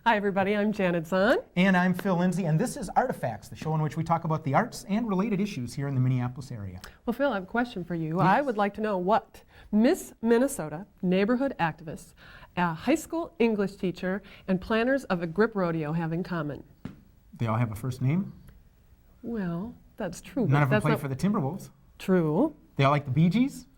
Hi everybody, I'm Janet Zahn. And I'm Phill Lindsay, and this is Artifacts, the show in which we talk about the arts and related issues here in the Minneapolis area. Well, Phil, I have a question for you. Yes. I would like to know what Miss Minnesota, neighborhood activist, a high school English teacher, and planners of a grip rodeo have in common. They all have a first name. Well, that's true. None of them that's play not for the Timberwolves. true. They all like the Bee Gees.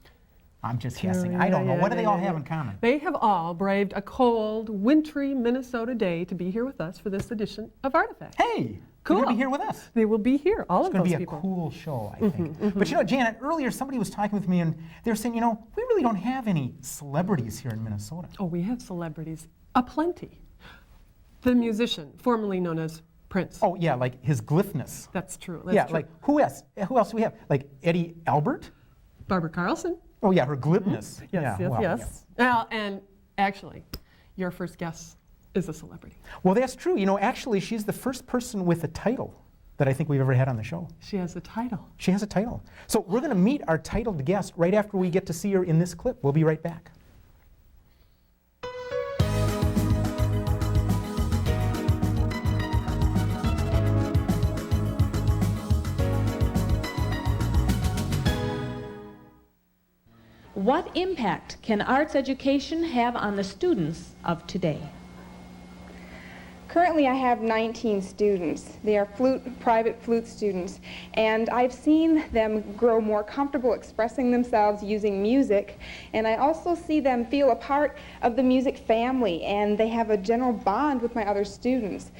I'm just guessing. True, I don't know. yeah, What do yeah, they all yeah, have yeah. in common? They have all braved a cold, wintry Minnesota day to be here with us for this edition of Artifacts. Hey, Cool. they're going to be here with us. They will be here, all It's of going those to be people. a cool show, I think. But you know, Janet, earlier somebody was talking with me, and they were saying, you know, we really don't have any celebrities here in Minnesota. Oh, we have celebrities aplenty. The musician, formerly known as Prince. Oh, yeah, like his glyphness. That's true. That's Yeah, true. like who else? Who else do we have? Like Eddie Albert? Barbara Carlson. Oh, yeah, her glibness. Yes, yeah, yes, well, yes. Well, and actually, your first guest is a celebrity. Well, that's true. You know, actually, she's the first person with a title that I think we've ever had on the show. She has a title. She has a title. So we're going to meet our titled guest right after we get to see her in this clip. We'll be right back. What impact can arts education have on the students of today? Currently, I have 19 students. They are private flute students, and I've seen them grow more comfortable expressing themselves using music, and I also see them feel a part of the music family, and they have a general bond with my other students.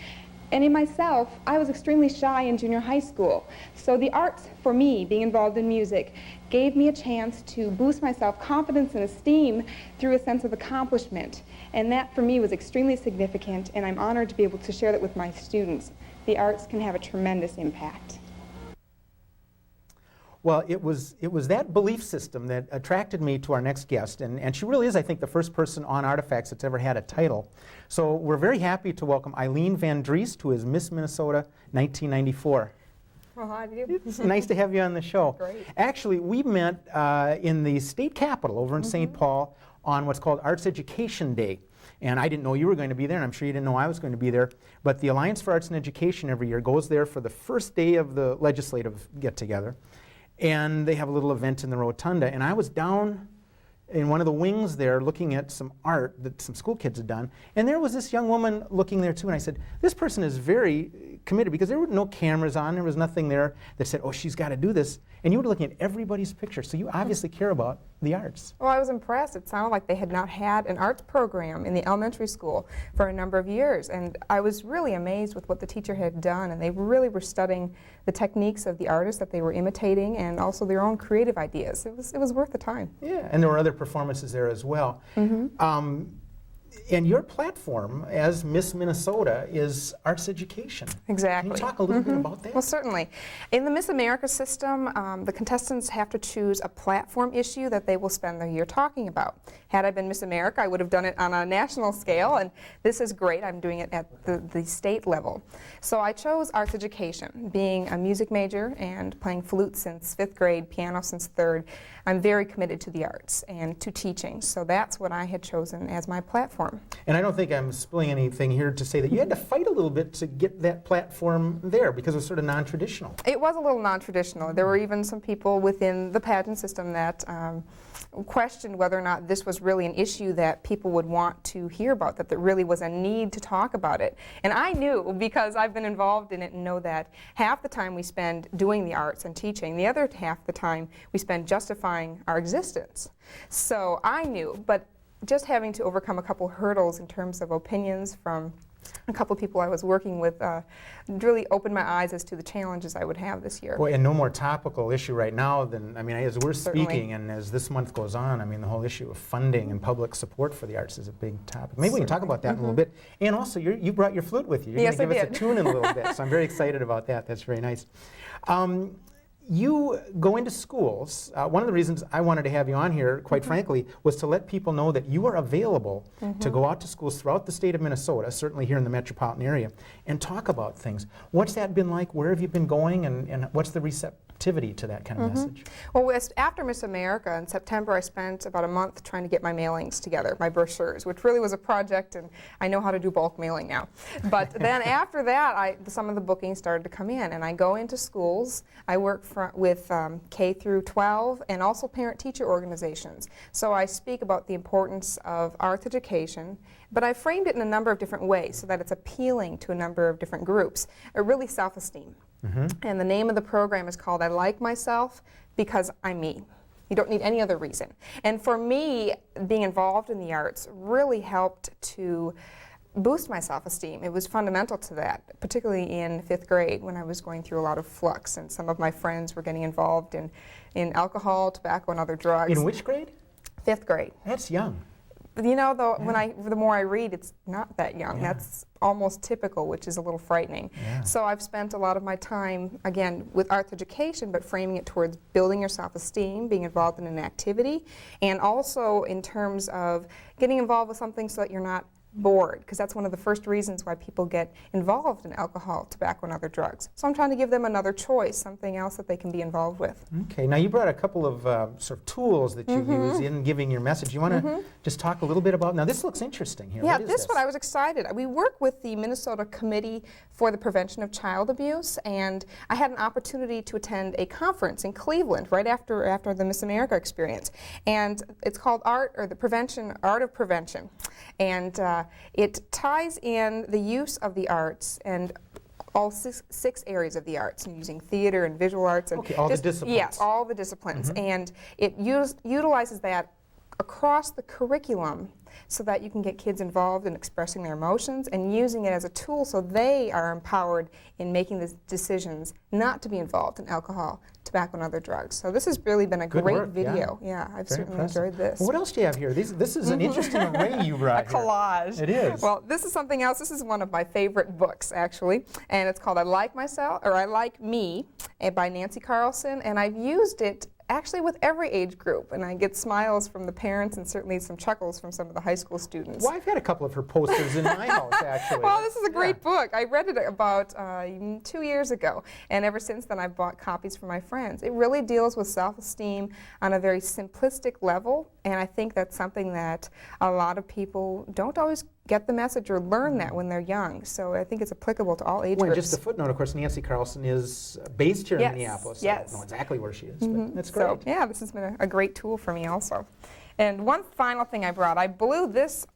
And in myself, I was extremely shy in junior high school, so the arts, for me, being involved in music, gave me a chance to boost my self-confidence and esteem through a sense of accomplishment. And that, for me, was extremely significant, and I'm honored to be able to share that with my students. The arts can have a tremendous impact. Well, it was that belief system that attracted me to our next guest, and she really is, I think, the first person on Artifacts that's ever had a title. So we're very happy to welcome Eileen Van Driest, who is Miss Minnesota 1994. Well, hi, you. It's nice to have you on the show. Great. Actually, we met in the state capitol over in St. Paul on what's called Arts Education Day. And I didn't know you were going to be there, and I'm sure you didn't know I was going to be there. But the Alliance for Arts and Education every year goes there for the first day of the legislative get-together. And they have a little event in the rotunda. And I was down in one of the wings there looking at some art that some school kids had done. And there was this young woman looking there too. And I said, this person is very committed, because there were no cameras on. There was nothing there that said, oh, she's got to do this. And you were looking at everybody's picture. So you obviously care about the arts. Well, I was impressed. It sounded like they had not had an arts program in the elementary school for a number of years. And I was really amazed with what the teacher had done. And they really were studying the techniques of the artists that they were imitating, and also their own creative ideas. It was worth the time. Yeah, and there were other performances there as well. And your platform as Miss Minnesota is arts education. Exactly. Can you talk a little bit about that? Well, certainly. In the Miss America system, the contestants have to choose a platform issue that they will spend their year talking about. Had I been Miss America, I would have done it on a national scale, and this is great. I'm doing it at the state level. So I chose arts education. Being a music major and playing flute since 5th grade, piano since 3rd, I'm very committed to the arts and to teaching. So that's what I had chosen as my platform. And I don't think I'm spilling anything here to say that you had to fight a little bit to get that platform there, because it was sort of non-traditional. It was a little non-traditional. There were even some people within the pageant system that questioned whether or not this was really an issue that people would want to hear about, that there really was a need to talk about it. And I knew, because I've been involved in it, and know that half the time we spend doing the arts and teaching, the other half the time we spend justifying our existence. So I knew, but just having to overcome a couple hurdles in terms of opinions from a couple people I was working with really opened my eyes as to the challenges I would have this year. Boy, and no more topical issue right now than, I mean, as we're Certainly. speaking and as this month goes on, I mean, the whole issue of funding and public support for the arts is a big topic. Maybe we can talk about that in a little bit. And also, you brought your flute with you. You're Yes, going to I give us a tune in a little bit, so I'm very excited about that. That's very nice. You go into schools. One of the reasons I wanted to have you on here, quite frankly, was to let people know that you are available to go out to schools throughout the state of Minnesota, certainly here in the metropolitan area, and talk about things. What's that been like? Where have you been going, and what's the receptivity to that kind of message. Well, after Miss America in September, I spent about a month trying to get my mailings together, my brochures, which really was a project, and I know how to do bulk mailing now. But then after that, some of the bookings started to come in, and I go into schools. I work with K through 12 and also parent-teacher organizations. So I speak about the importance of arts education, but I framed it in a number of different ways so that it's appealing to a number of different groups. Really self-esteem. And the name of the program is called I Like Myself Because I'm Me. You don't need any other reason. And for me, being involved in the arts really helped to boost my self-esteem. It was fundamental to that, particularly in 5th grade when I was going through a lot of flux and some of my friends were getting involved in alcohol, tobacco, and other drugs. In which grade? 5th grade. That's young. You know, though, the more I read, it's not that young. That's almost typical, which is a little frightening. So I've spent a lot of my time, again, with arts education, but framing it towards building your self-esteem, being involved in an activity, and also in terms of getting involved with something so that you're not bored, because that's one of the first reasons why people get involved in alcohol, tobacco, and other drugs. So I'm trying to give them another choice, something else that they can be involved with. Okay, now you brought a couple of sort of tools that you use in giving your message. You want to just talk a little bit about, now this looks interesting here. Yeah, What is this one I was excited. We work with the Minnesota Committee for the Prevention of Child Abuse, and I had an opportunity to attend a conference in Cleveland right after the Miss America experience. And it's called Art of Prevention. And it ties in the use of the arts and all six areas of the arts, and using theater and visual arts. And all the disciplines. Yes, all the disciplines. And it utilizes that across the curriculum so that you can get kids involved in expressing their emotions and using it as a tool so they are empowered in making the decisions not to be involved in alcohol, tobacco, and other drugs. So this has really been a great video. Yeah, I've certainly enjoyed this. Well, what else do you have here? This is an interesting array you brought A collage. It is. Well, this is something else. This is one of my favorite books, actually, and it's called I Like Myself, or I Like Me, by Nancy Carlson, and I've used it actually with every age group, and I get smiles from the parents and certainly some chuckles from some of the high school students. Well, I've got a couple of her posters in my house, actually. Well, this is a great book. I read it about 2 years ago, and ever since then I've bought copies for my friends. It really deals with self-esteem on a very simplistic level, and I think that's something that a lot of people don't always get the message or learn that when they're young. So I think it's applicable to all age groups. Just a footnote, of course, Nancy Carlson is based here in Minneapolis. So I don't know exactly where she is, but that's great. So, yeah, this has been a great tool for me also. And one final thing I brought, I blew this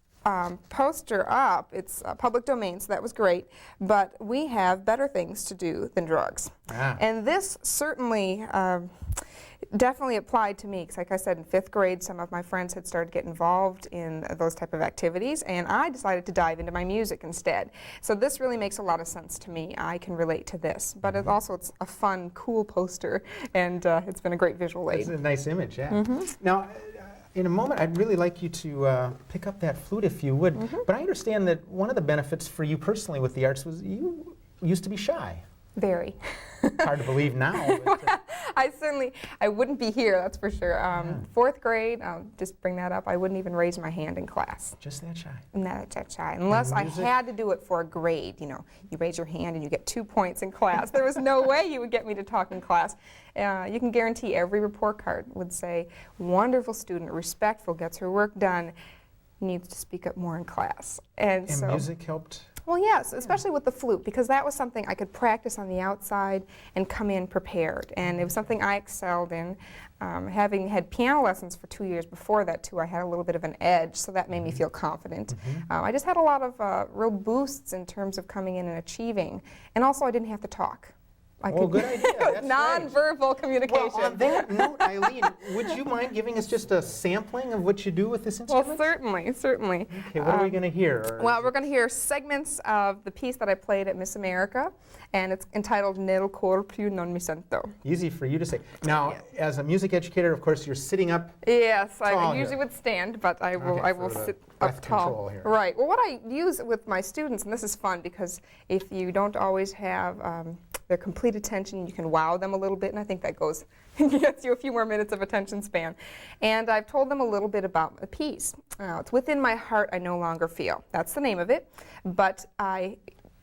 poster up. It's public domain, so that was great. But we have better things to do than drugs. And this certainly definitely applied to me, because like I said, in 5th grade, some of my friends had started to get involved in those type of activities, and I decided to dive into my music instead. So this really makes a lot of sense to me. I can relate to this, but it's a fun, cool poster, and it's been a great visual aid. It's a nice image, yeah. Now, in a moment, I'd really like you to pick up that flute if you would, but I understand that one of the benefits for you personally with the arts was you used to be shy. Very. Hard to believe now. But, I wouldn't be here, that's for sure. 4th grade, just bring that up, I wouldn't even raise my hand in class. Just that shy? Not that shy, unless I had to do it for a grade. You know, you raise your hand and you get 2 points in class. There was no way you would get me to talk in class. You can guarantee every report card would say, wonderful student, respectful, gets her work done, needs to speak up more in class. And so music helped? Well, yes, especially with the flute, because that was something I could practice on the outside and come in prepared. And it was something I excelled in. Having had piano lessons for 2 years before that, too, I had a little bit of an edge, so that made me feel confident. I just had a lot of real boosts in terms of coming in and achieving. And also, I didn't have to talk. Good idea. That's non-verbal communication. Well, on that note, Eileen, would you mind giving us just a sampling of what you do with this instrument? Well, certainly. Okay, what are we going to hear? Well, we're going to hear segments of the piece that I played at Miss America, and it's entitled Nel cor più non mi sento. Easy for you to say. Now, as a music educator, of course, you're sitting up. Yes, I usually would stand, but I will sit up tall. Here. Right. Well, what I use with my students, and this is fun because if you don't always have their complete attention, you can wow them a little bit, and I think that gets you a few more minutes of attention span. And I've told them a little bit about the piece. It's Within My Heart I No Longer Feel. That's the name of it, but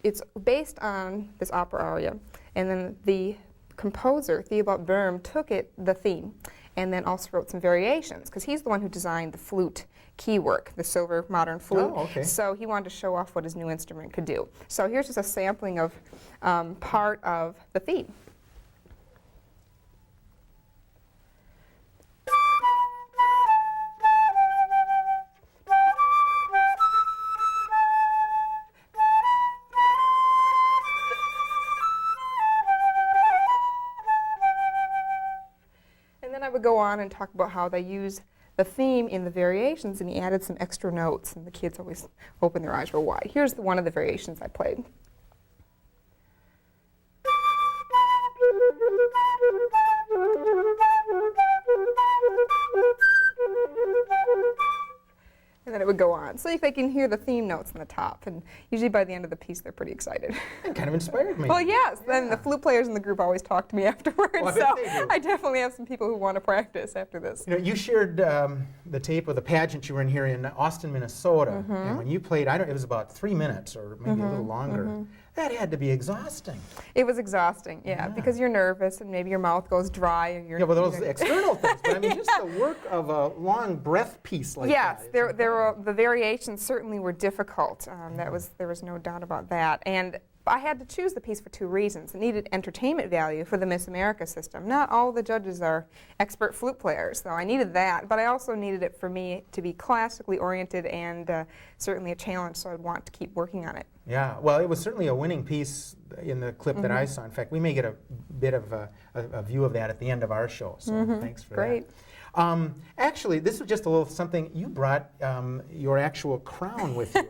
it's based on this opera aria, and then the composer, Theobald Böhm, took the theme, and then also wrote some variations, because he's the one who designed the flute keywork, the silver modern flute. Oh, okay. So he wanted to show off what his new instrument could do. So here's just a sampling of part of the theme. I would go on and talk about how they use the theme in the variations, and he added some extra notes, and the kids always open their eyes real wide. Here's one of the variations I played. And then it would go on. So they can hear the theme notes on the top, and usually by the end of the piece they're pretty excited. It kind of inspired me. Well, yes. Yeah. Then the flute players in the group always talk to me afterwards. Well, I so bet they do. I definitely have some people who want to practice after this. You know, you shared the tape of the pageant you were in here in Austin, Minnesota, and when you played, it was about 3 minutes or maybe a little longer. That had to be exhausting. It was exhausting, yeah, because you're nervous and maybe your mouth goes dry. Or you're, Yeah, well, those external things, but I mean, just the work of a long breath piece like yes, that. there were the variations certainly were difficult. There was no doubt about that, and I had to choose the piece for 2 reasons. It needed entertainment value for the Miss America system. Not all the judges are expert flute players, so I needed that, but I also needed it for me to be classically oriented and certainly a challenge, so I'd want to keep working on it. Yeah, well, it was certainly a winning piece in the clip that I saw. In fact, we may get a bit of a view of that at the end of our show, so thanks for Great. that. Actually, this was just a little something. You brought your actual crown with you.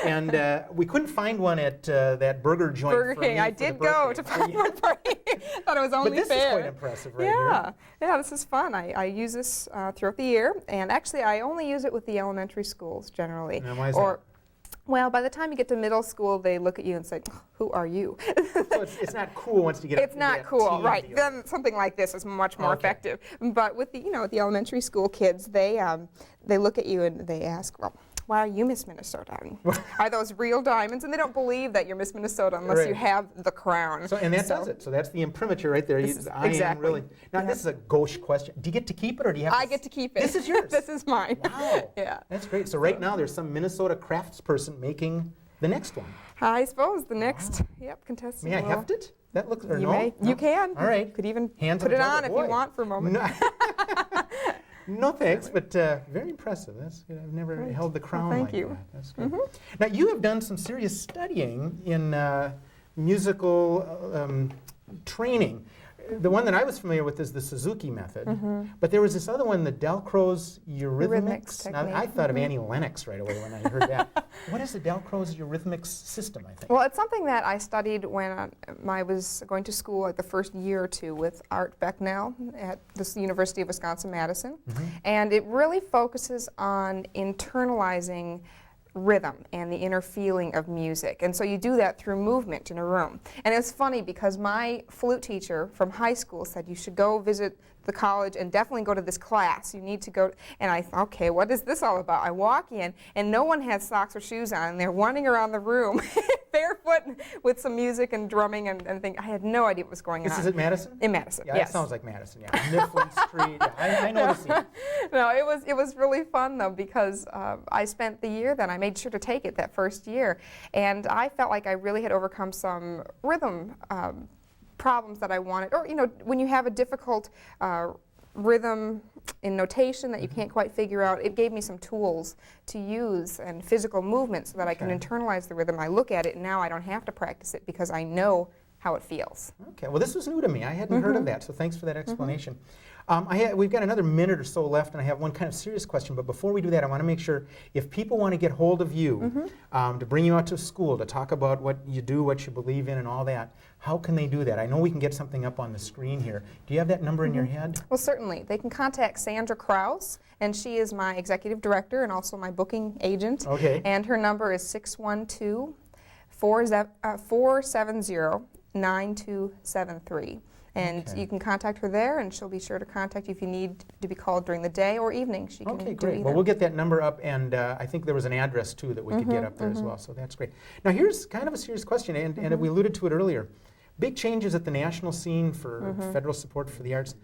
And we couldn't find one at that burger joint. Burger for King. me I for the did go to birthday. find one for you. Thought it was only But this fair. is quite impressive right here. Yeah, this is fun. I use this throughout the year, and actually I only use it with the elementary schools generally. Now, why is or, well, by the time you get to middle school, they look at you and say, "Who are you?" So it's not cool once you get up It's to not that cool, teen right? deal. Then something like this is much more Okay. effective. But with the the elementary school kids, they look at you and they ask, "Well, why are you Miss Minnesota? I mean, are those real diamonds?" And they don't believe that you're Miss Minnesota unless you Right. have the crown. So, and that does it. So that's the imprimatur right there. This is- I am exactly. really. Now, this is a gauche question. Do you get to keep it or do you have I to get to keep it. This is yours? This is mine. Wow. Yeah. That's great. So right now there's some Minnesota craftsperson making the next one. I suppose the next contestant. May I will- heft it? That looks, or You no? may. No? You can. All right. You could even Hands put on it the on drum. if you Boy. want for a moment. No, no thanks, but very impressive. I've never held the crown thank like you. that. That's good. Now, you have done some serious studying in musical training. The one that I was familiar with is the Suzuki method, but there was this other one, the Dalcroze Eurythmics. Now, I technique. thought of Annie Lennox right away when I heard that. What is the Dalcroze Eurythmics system, I think? Well, it's something that I studied when I was going to school, like the first year or two, with Art Becknell at the University of Wisconsin-Madison. And it really focuses on internalizing rhythm and the inner feeling of music. And so you do that through movement in a room. And it's funny because my flute teacher from high school said you should go visit the college and definitely go to this class. You need to go. And I thought, okay, what is this all about? I walk in and no one has socks or shoes on, and they're running around the room barefoot with some music and drumming and think I had no idea what was going on. This is at Madison? In Madison, Yeah, yes. that sounds like Madison, yeah. Mifflin Street, yeah, I know the scene. No, it was really fun though because I spent the year then. I made sure to take it that first year, and I felt like I really had overcome some rhythm problems that I wanted. Or when you have a difficult rhythm in notation that you can't quite figure out, it gave me some tools to use and physical movement so that I can internalize the rhythm. I look at it and now I don't have to practice it because I know how it feels. Okay, well this was new to me. I hadn't heard of that, so thanks for that explanation. We've got another minute or so left, and I have one kind of serious question, but before we do that, I want to make sure if people want to get hold of you, to bring you out to school, to talk about what you do, what you believe in, and all that, how can they do that? I know we can get something up on the screen here. Do you have that number in your head? Well, certainly. They can contact Sandra Krause, and she is my executive director and also my booking agent. Okay. And her number is 612-470-9273. And Okay. you can contact her there, and she'll be sure to contact you if you need to be called during the day or evening. She can Okay, do great. either. Well, we'll get that number up, and I think there was an address, too, that we could get up there as well, so that's great. Now, here's kind of a serious question, and we alluded to it earlier, big changes at the national scene for federal support for the arts.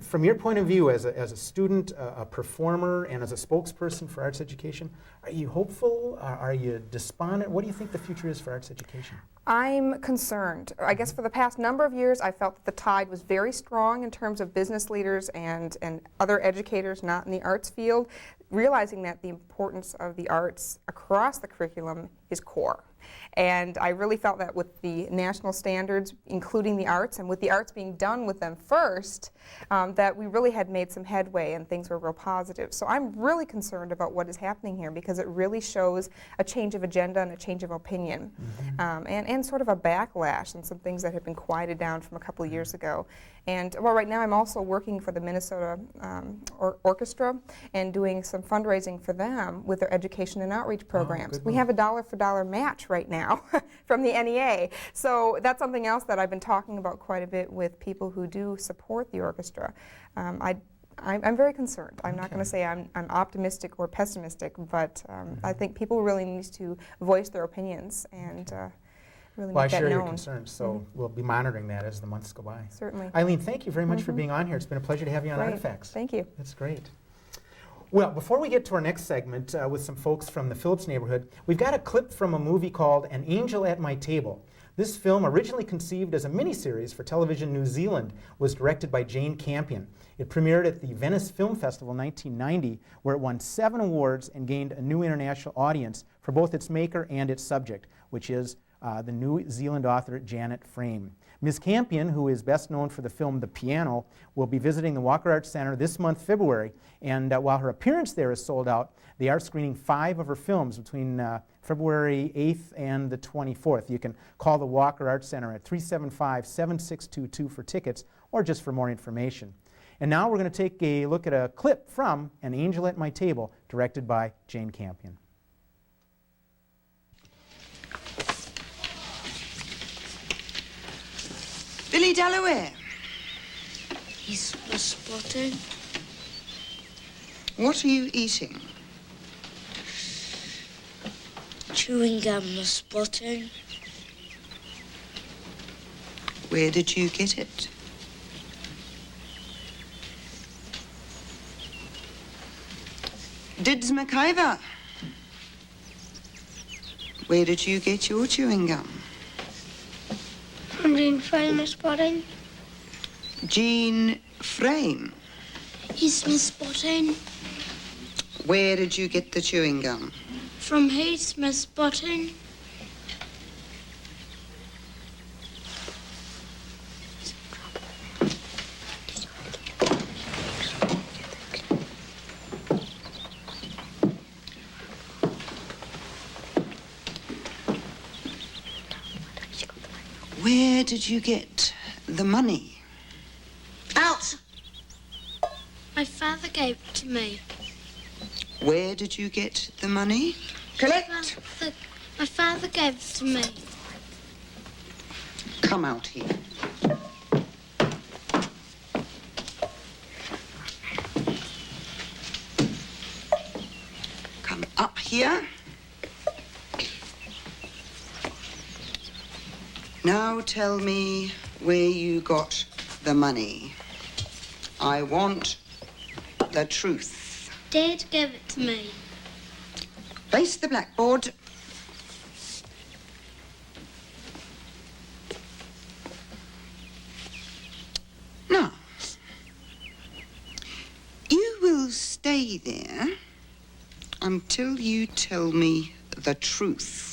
From your point of view as a student, a performer, and as a spokesperson for arts education, are you hopeful? Are you despondent? What do you think the future is for arts education? I'm concerned. I guess for the past number of years, I felt that the tide was very strong in terms of business leaders and other educators not in the arts field, realizing that the importance of the arts across the curriculum is core. And I really felt that with the national standards, including the arts, and with the arts being done with them first, that we really had made some headway and things were real positive. So I'm really concerned about what is happening here because it really shows a change of agenda and a change of opinion, and sort of a backlash on some things that had been quieted down from a couple of years ago. And well, right now I'm also working for the Minnesota Orchestra and doing some fundraising for them with their education and outreach programs. We have a dollar-for-dollar match right now from the NEA. So that's something else that I've been talking about quite a bit with people who do support the orchestra. I'm very concerned. I'm not going to say I'm optimistic or pessimistic, but I think people really need to voice their opinions and really Well, I make that share known. your concerns, so we'll be monitoring that as the months go by. Certainly. Eileen, thank you very much for being on here. It's been a pleasure to have you on Great. Artifacts. Thank you. That's great. Well, before we get to our next segment with some folks from the Phillips neighborhood, we've got a clip from a movie called An Angel at My Table. This film, originally conceived as a miniseries for television New Zealand, was directed by Jane Campion. It premiered at the Venice Film Festival in 1990, where it won 7 awards and gained a new international audience for both its maker and its subject, which is the New Zealand author Janet Frame. Ms. Campion, who is best known for the film The Piano, will be visiting the Walker Arts Center this month, February, and while her appearance there is sold out, they are screening 5 of her films between February 8th and the 24th. You can call the Walker Arts Center at 375-7622 for tickets or just for more information. And now we're going to take a look at a clip from An Angel at My Table, directed by Jane Campion. Billy Delaware, He's spotting. what are you eating? Chewing gum spotting. Where did you get it? Dids McIver, where did you get your chewing gum? I'm doing famous spotting. Jean Frame, He's Miss Spotting. where did you get the chewing gum? From who's Miss Spotting? Where did you get the money? Out! My father gave it to me. Where did you get the money? Collect! My father gave it to me. Come out here. Come up here. Now tell me where you got the money. I want the truth. Dad gave it to me. Face the blackboard. Now, you will stay there until you tell me the truth.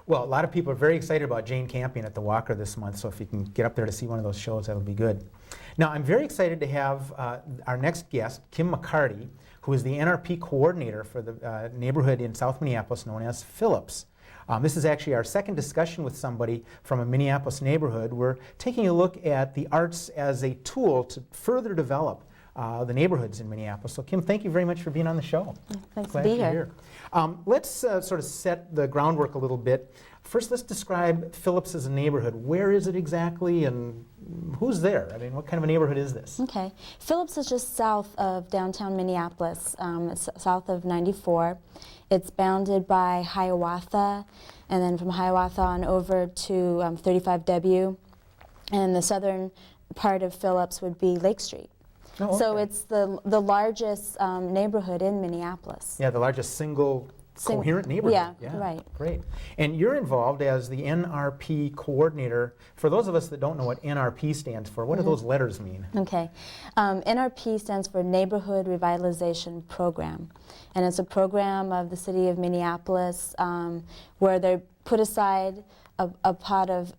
Well, a lot of people are very excited about Jane Campion at the Walker this month, so if you can get up there to see one of those shows, that'll be good. Now, I'm very excited to have our next guest, Kim McCarty, who is the NRP coordinator for the neighborhood in South Minneapolis known as Phillips. This is actually our second discussion with somebody from a Minneapolis neighborhood. We're taking a look at the arts as a tool to further develop the neighborhoods in Minneapolis. So Kim, thank you very much for being on the show. Thanks Glad to be you're here. Let's sort of set the groundwork a little bit. First, let's describe Phillips as a neighborhood. Where is it exactly, and who's there? I mean, what kind of a neighborhood is this? Okay. Phillips is just south of downtown Minneapolis. It's south of 94. It's bounded by Hiawatha, and then from Hiawatha on over to 35W, and the southern part of Phillips would be Lake Street. Oh, So okay. it's the largest neighborhood in Minneapolis. Yeah, the largest single coherent neighborhood. Yeah, right. Great. And you're involved as the NRP coordinator. For those of us that don't know what NRP stands for, what do those letters mean? Okay. NRP stands for Neighborhood Revitalization Program. And it's a program of the city of Minneapolis where they put aside a pot of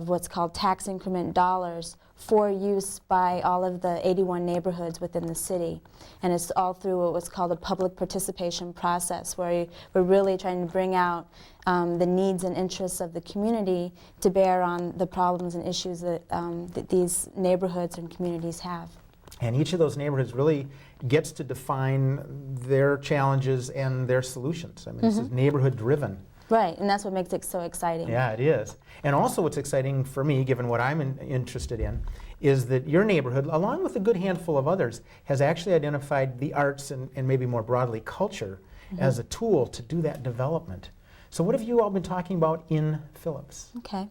what's called tax increment dollars for use by all of the 81 neighborhoods within the city. And it's all through what's called a public participation process, where we're really trying to bring out the needs and interests of the community to bear on the problems and issues that these neighborhoods and communities have. And each of those neighborhoods really gets to define their challenges and their solutions. I mean, this is neighborhood driven. Right, and that's what makes it so exciting. Yeah, it is. And also what's exciting for me, given what I'm interested in, is that your neighborhood, along with a good handful of others, has actually identified the arts and maybe more broadly culture as a tool to do that development. So what have you all been talking about in Phillips? Okay.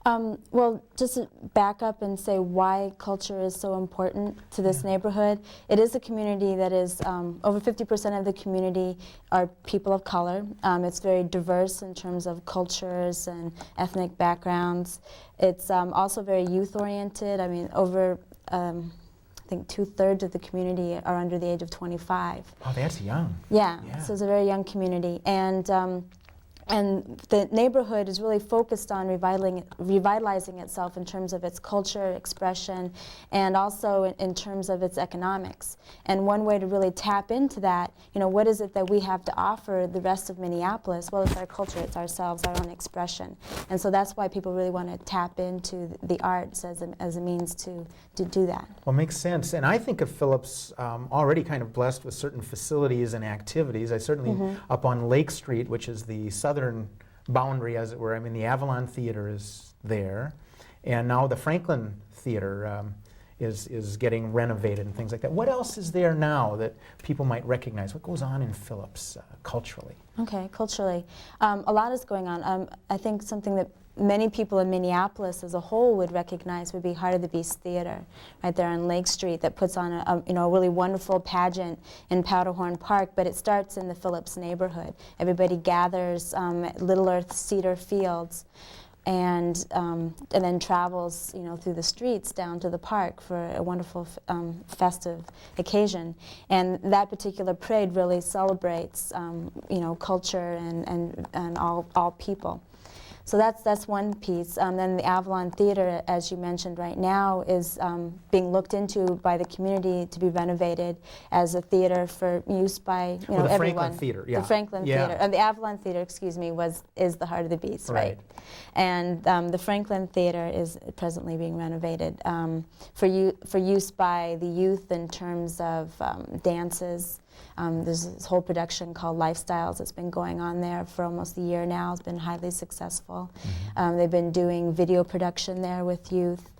Well, just to back up and say why culture is so important to this neighborhood. It is a community that is, over 50% of the community are people of color. It's very diverse in terms of cultures and ethnic backgrounds. It's also very youth-oriented. I mean, over, I think 2/3 of the community are under the age of 25. Oh, that's young. Yeah, Yeah. so it's a very young community. And the neighborhood is really focused on revitalizing itself in terms of its culture, expression, and also in terms of its economics. And one way to really tap into that, you know, what is it that we have to offer the rest of Minneapolis? Well, it's our culture, it's ourselves, our own expression. And so that's why people really want to tap into the arts as a means to do that. Well, makes sense. And I think of Phillips already kind of blessed with certain facilities and activities. I certainly, up on Lake Street, which is the southern boundary, as it were. I mean, the Avalon Theater is there, and now the Franklin Theater is getting renovated and things like that. What else is there now that people might recognize? What goes on in Phillips culturally? Okay, culturally. A lot is going on. I think something that many people in Minneapolis as a whole would recognize would be Heart of the Beast Theater, right there on Lake Street, that puts on a really wonderful pageant in Powderhorn Park, but it starts in the Phillips neighborhood. Everybody gathers at Little Earth Cedar Fields and then travels, through the streets down to the park for a wonderful festive occasion. And that particular parade really celebrates, culture and all people. So that's one piece. Then the Avalon Theater, as you mentioned right now, is being looked into by the community to be renovated as a theater for use by The everyone. Franklin Theater, yeah. The Franklin Yeah. Theater, the Avalon Theater, excuse me, is the Heart of the Beast, right? And the Franklin Theater is presently being renovated for use by the youth in terms of dances. There's this whole production called Lifestyles that's been going on there for almost a year now. It's been highly successful. They've been doing video production there with youth.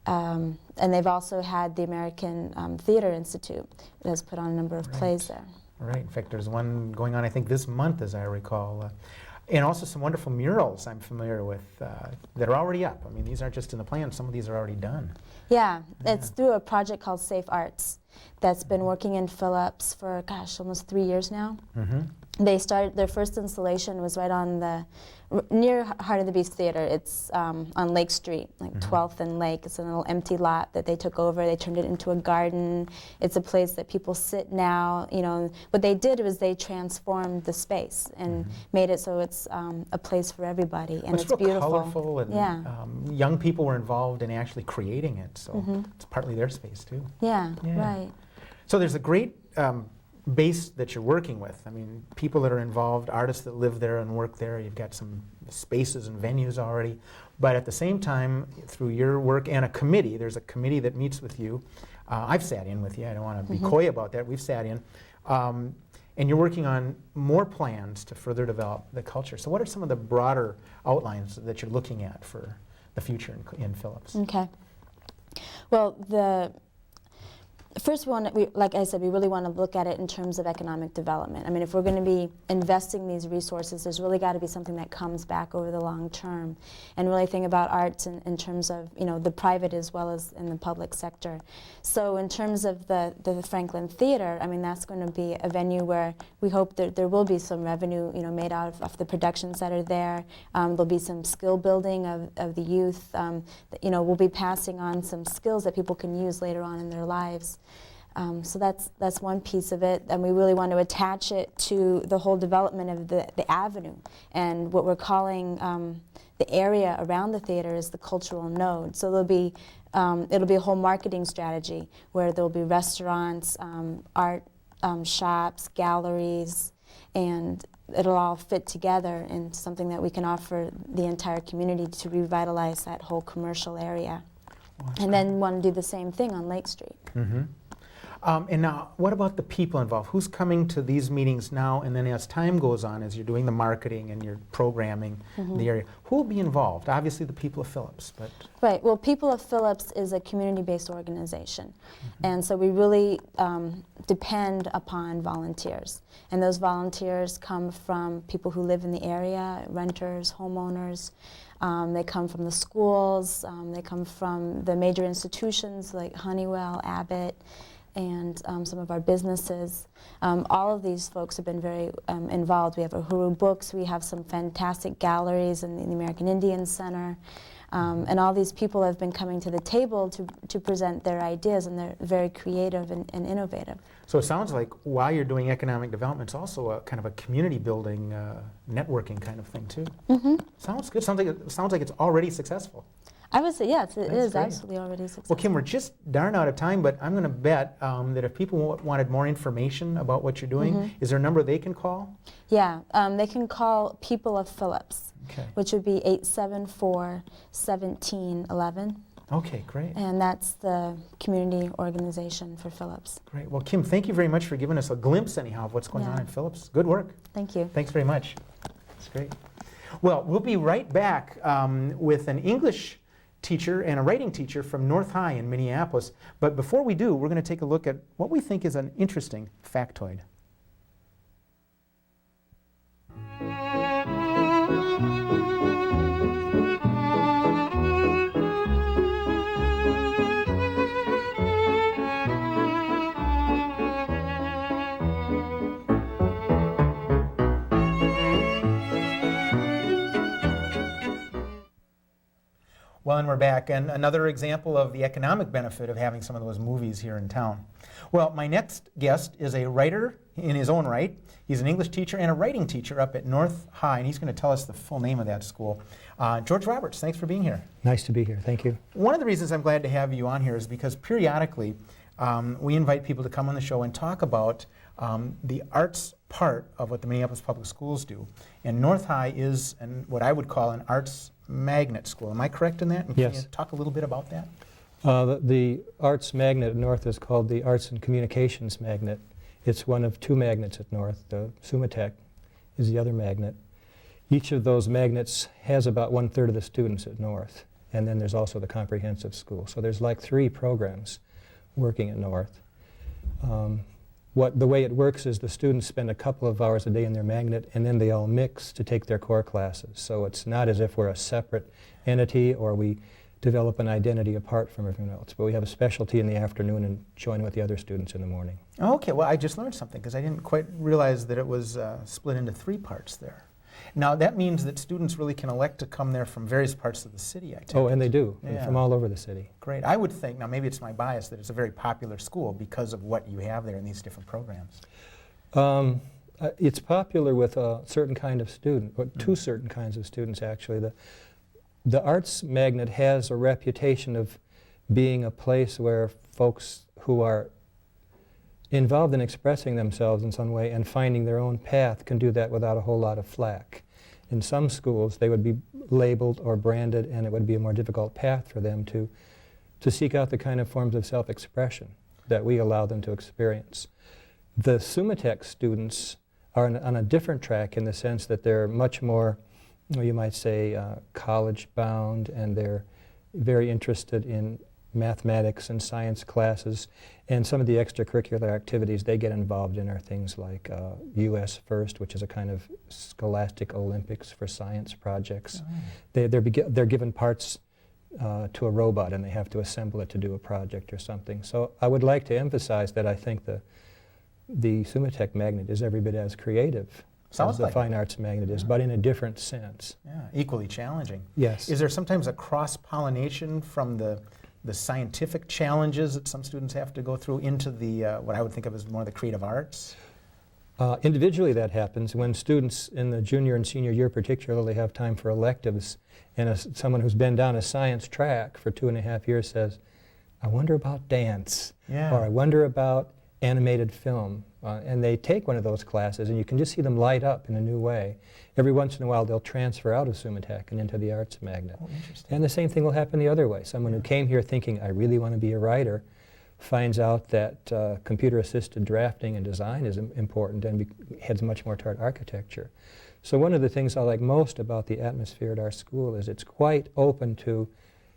And they've also had the American Theater Institute that has put on a number of plays there. Right. In fact, there's one going on, I think, this month, as I recall. And also some wonderful murals I'm familiar with that are already up. I mean, these aren't just in the plan. Some of these are already done. Yeah, it's through a project called Safe Arts that's been working in Phillips for, almost 3 years now. They started, their first installation was right on near Heart of the Beast Theater. It's on Lake Street, like 12th and Lake. It's a little empty lot that they took over. They turned it into a garden. It's a place that people sit now. What they did was they transformed the space and made it so it's a place for everybody, and Well, it's real beautiful. colorful, and young people were involved in actually creating it, so it's partly their space too. Yeah, Yeah. right. So there's a great base that you're working with. I mean, people that are involved, artists that live there and work there. You've got some spaces and venues already. But at the same time, through your work and a committee, there's a committee that meets with you. I've sat in with you. I don't want to be coy about that. We've sat in. And you're working on more plans to further develop the culture. So what are some of the broader outlines that you're looking at for the future in Phillips? Okay. Well, First, like I said, we really want to look at it in terms of economic development. I mean, if we're going to be investing these resources, there's really got to be something that comes back over the long term, and really think about arts in terms of, you know, the private as well as in the public sector. So in terms of the Franklin Theater, I mean, that's going to be a venue where we hope that there will be some revenue, you know, made out of the productions that are there. There'll be some skill building of the youth. You know, we'll be passing on some skills that people can use later on in their lives. So that's one piece of it, and we really want to attach it to the whole development of the avenue, and what we're calling the area around the theater is the cultural node. So there'll be it'll be a whole marketing strategy where there'll be restaurants, art shops, galleries, and it'll all fit together into something that we can offer the entire community to revitalize that whole commercial area. And then want to do the same thing on Lake Street. Mm-hmm. And now, what about the people involved? Who's coming to these meetings now, and then as time goes on, as you're doing the marketing and you're programming in the area, who will be involved? Obviously the people of Phillips, but... Right, well, People of Phillips is a community-based organization, and so we really depend upon volunteers. And those volunteers come from people who live in the area, renters, homeowners. They come from the schools, they come from the major institutions like Honeywell, Abbott, and some of our businesses. All of these folks have been very involved. We have Uhuru Books, we have some fantastic galleries in the American Indian Center, and all these people have been coming to the table to present their ideas, and they're very creative and innovative. So it sounds like while you're doing economic development, it's also a kind of a community building, networking kind of thing too. Sounds good. Sounds like it's already successful. I would say, yes, it is great. absolutely already successful. Well, Kim, we're just darn out of time, but I'm going to bet that if people wanted more information about what you're doing, is there a number they can call? Yeah, they can call People of Phillips, which would be 874-1711. Okay, great. And that's the community organization for Phillips. Great. Well, Kim, thank you very much for giving us a glimpse, anyhow, of what's going on in Phillips. Good work. Thank you. Thanks very much. That's great. Well, we'll be right back with an English teacher and a writing teacher from North High in Minneapolis. But before we do, we're going to take a look at what we think is an interesting factoid. Well, and we're back, and another example of the economic benefit of having some of those movies here in town. Well, my next guest is a writer in his own right. He's an English teacher and a writing teacher up at North High, and he's going to tell us the full name of that school. George Roberts, thanks for being here. Nice to be here, thank you. One of the reasons I'm glad to have you on here is because periodically we invite people to come on the show and talk about the arts part of what the Minneapolis Public Schools do. And North High is what I would call an arts magnet school. Am I correct in that? And yes. Can you talk a little bit about that? The arts magnet at North is called the Arts and Communications Magnet. It's one of two magnets at North. The Sumatec is the other magnet. Each of those magnets has about 1/3 of the students at North. And then there's also the comprehensive school. So there's like 3 programs working at North. The way it works is the students spend a couple of hours a day in their magnet, and then they all mix to take their core classes. So it's not as if we're a separate entity or we develop an identity apart from everyone else. But we have a specialty in the afternoon and join with the other students in the morning. Okay, well, I just learned something because I didn't quite realize that it was split into 3 parts there. Now, that means that students really can elect to come there from various parts of the city, I take Oh, and they do, Yeah. and from all over the city. Great. I would think, now maybe it's my bias, that it's a very popular school because of what you have there in these different programs. It's popular with a certain kind of student, or 2 certain kinds of students, actually. The arts magnet has a reputation of being a place where folks who are involved in expressing themselves in some way and finding their own path can do that without a whole lot of flack. In some schools, they would be labeled or branded, and it would be a more difficult path for them to seek out the kind of forms of self-expression that we allow them to experience. The Sumatec students are on a different track in the sense that they're much more, you might say, college-bound, and they're very interested in mathematics and science classes, and some of the extracurricular activities they get involved in are things like U.S. First, which is a kind of scholastic Olympics for science projects. They're given parts to a robot, and they have to assemble it to do a project or something. So I would like to emphasize that I think the Sumatec magnet is every bit as creative as the fine arts magnet is, but in a different sense. Yeah, equally challenging. Yes. Is there sometimes a cross-pollination from the scientific challenges that some students have to go through into the what I would think of as more the creative arts? Individually that happens when students in the junior and senior year particularly have time for electives, and someone who's been down a science track for 2.5 years says, I wonder about dance, or I wonder about animated film, and they take one of those classes and you can just see them light up in a new way. Every once in a while they'll transfer out of Sumatec and into the arts magnet. Oh, interesting. And the same thing will happen the other way. Someone who came here thinking, I really want to be a writer, finds out that computer-assisted drafting and design is important and heads much more toward architecture. So one of the things I like most about the atmosphere at our school is it's quite open to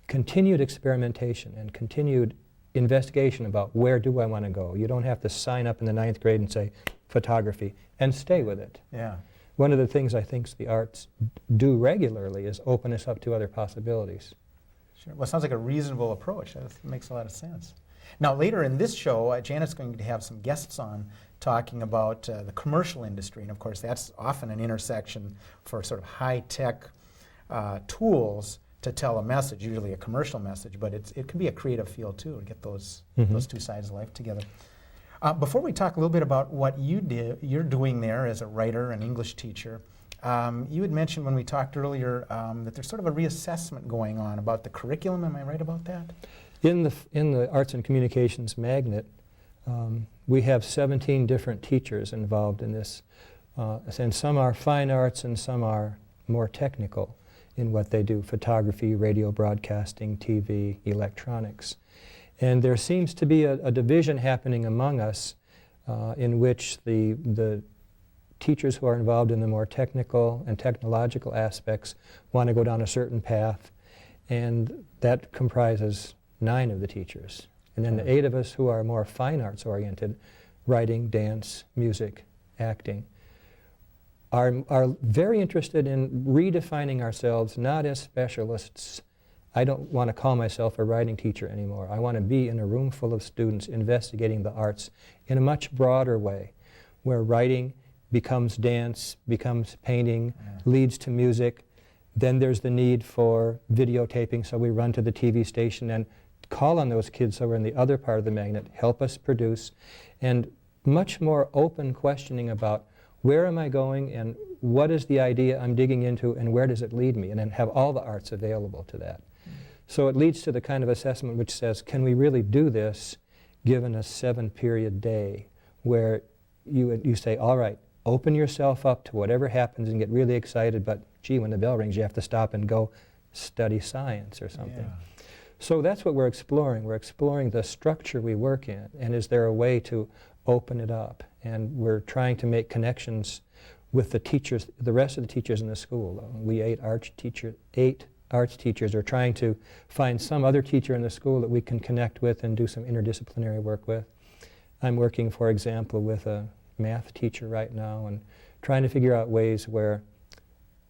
continued experimentation and continued investigation about where do I want to go. You don't have to sign up in the 9th grade and say photography and stay with it. Yeah. One of the things I think the arts do regularly is open us up to other possibilities. Sure. Well, it sounds like a reasonable approach. That makes a lot of sense. Now, later in this show, Janet's going to have some guests on talking about the commercial industry. And of course, that's often an intersection for sort of high-tech tools to tell a message, usually a commercial message, but it can be a creative field too, to get those two sides of life together. Before we talk a little bit about what you're doing there as a writer and English teacher, you had mentioned when we talked earlier that there's sort of a reassessment going on about the curriculum. Am I right about that? In the Arts and Communications Magnet, we have 17 different teachers involved in this, and some are fine arts and some are more technical in what they do: photography, radio broadcasting, TV, electronics. And there seems to be a division happening among us in which the teachers who are involved in the more technical and technological aspects want to go down a certain path, and that comprises 9 of the teachers. And then the 8 of us who are more fine arts oriented, writing, dance, music, acting, are very interested in redefining ourselves not as specialists. I don't want to call myself a writing teacher anymore. I want to be in a room full of students investigating the arts in a much broader way, where writing becomes dance, becomes painting, leads to music. Then there's the need for videotaping, so we run to the TV station and call on those kids who are in the other part of the magnet, help us produce, and much more open questioning about where am I going and what is the idea I'm digging into and where does it lead me, and then have all the arts available to that. So it leads to the kind of assessment which says, can we really do this given a 7-period day, where you say, all right, open yourself up to whatever happens and get really excited, but gee, when the bell rings, you have to stop and go study science or something. Yeah. So that's what we're exploring. We're exploring the structure we work in, and is there a way to open it up? And we're trying to make connections with the teachers, the rest of the teachers in the school. We 8 arts teachers are trying to find some other teacher in the school that we can connect with and do some interdisciplinary work with. I'm working, for example, with a math teacher right now and trying to figure out ways where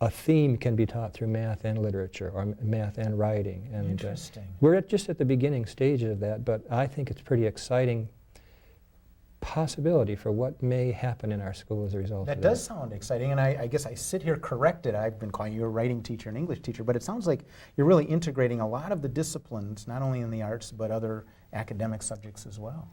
a theme can be taught through math and literature, or math and writing. And interesting. We're just at the beginning stages of that, but I think it's pretty exciting possibility for what may happen in our school as a result of that. That does sound exciting, and I guess I sit here corrected. I've been calling you a writing teacher and English teacher, but it sounds like you're really integrating a lot of the disciplines, not only in the arts, but other academic subjects as well.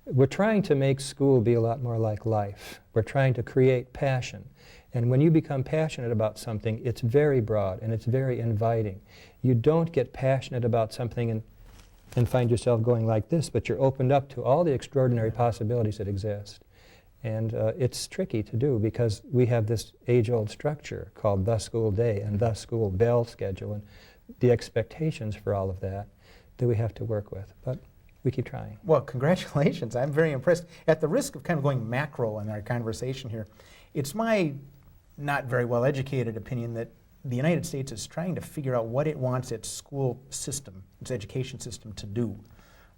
We're trying to make school be a lot more like life. We're trying to create passion. And when you become passionate about something, it's very broad and it's very inviting. You don't get passionate about something and find yourself going like this, but you're opened up to all the extraordinary possibilities that exist. And it's tricky to do because we have this age-old structure called the school day and the school bell schedule, and the expectations for all of that we have to work with. But we keep trying. Well, congratulations. I'm very impressed. At the risk of kind of going macro in our conversation here, it's my not very well educated opinion that the United States is trying to figure out what it wants its school system, its education system to do.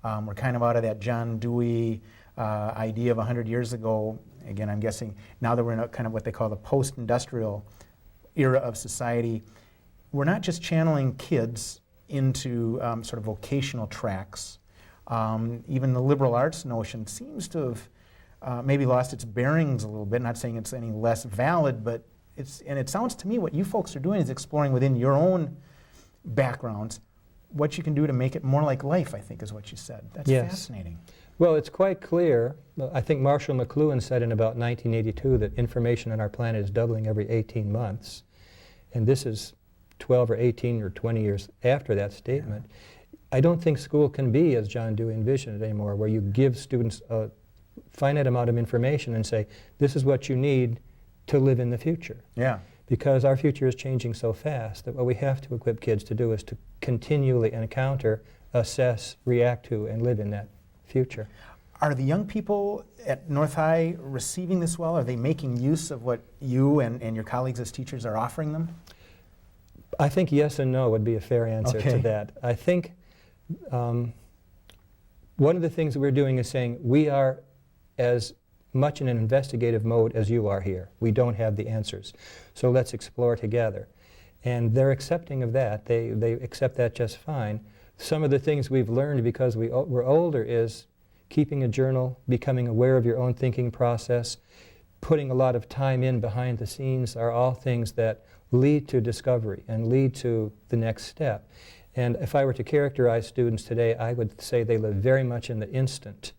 We're kind of out of that John Dewey idea of 100 years ago. Again, I'm guessing now that we're in a kind of what they call the post-industrial era of society, we're not just channeling kids into sort of vocational tracks. Even the liberal arts notion seems to have maybe lost its bearings a little bit. Not saying it's any less valid, but it sounds to me what you folks are doing is exploring within your own backgrounds what you can do to make it more like life, I think is what you said. That's fascinating. Well, it's quite clear. I think Marshall McLuhan said in about 1982 that information on our planet is doubling every 18 months. And this is 12 or 18 or 20 years after that statement. I don't think school can be, as John Dewey envisioned it anymore, where you give students a finite amount of information and say, this is what you need to live in the future. Yeah. Because our future is changing so fast that what we have to equip kids to do is to continually encounter, assess, react to, and live in that future. Are the young people at North High receiving this well? Are they making use of what you and your colleagues as teachers are offering them? I think yes and no would be a fair answer to that. I think one of the things that we're doing is saying we are as much in an investigative mode as you are here. We don't have the answers. So let's explore together. And they're accepting of that. They accept that just fine. Some of the things we've learned because we're older is keeping a journal, becoming aware of your own thinking process, putting a lot of time in behind the scenes are all things that lead to discovery and lead to the next step. And if I were to characterize students today, I would say they live very much in the instant.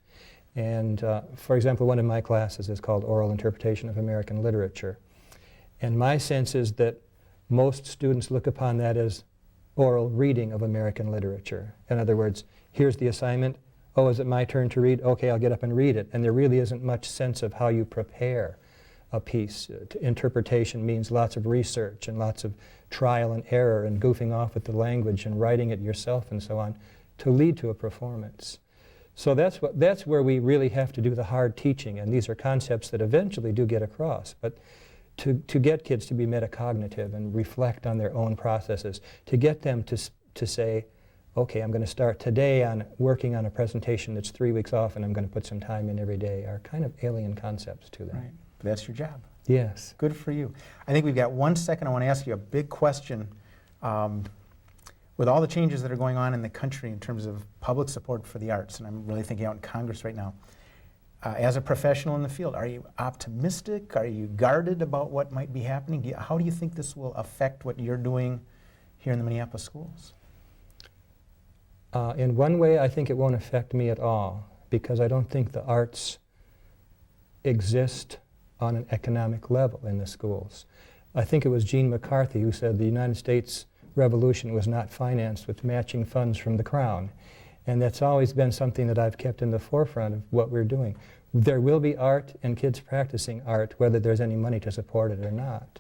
And for example, one of my classes is called Oral Interpretation of American Literature. And my sense is that most students look upon that as oral reading of American literature. In other words, here's the assignment. Oh, is it my turn to read? Okay, I'll get up and read it. And there really isn't much sense of how you prepare a piece. Interpretation means lots of research and lots of trial and error and goofing off with the language and writing it yourself and so on to lead to a performance. So that's where we really have to do the hard teaching, and these are concepts that eventually do get across. But to get kids to be metacognitive and reflect on their own processes, to get them to say, okay, I'm going to start today on working on a presentation that's 3 weeks off and I'm going to put some time in every day, are kind of alien concepts to them. Right. That's your job. Yes. Good for you. I think we've got 1 second. I want to ask you a big question. With all the changes that are going on in the country in terms of public support for the arts, and I'm really thinking out in Congress right now, as a professional in the field, are you optimistic? Are you guarded about what might be happening? How do you think this will affect what you're doing here in the Minneapolis schools? In one way, I think it won't affect me at all, because I don't think the arts exist on an economic level in the schools. I think it was Jane McCarty who said the United States Revolution was not financed with matching funds from the Crown. And that's always been something that I've kept in the forefront of what we're doing. There will be art and kids practicing art, whether there's any money to support it or not.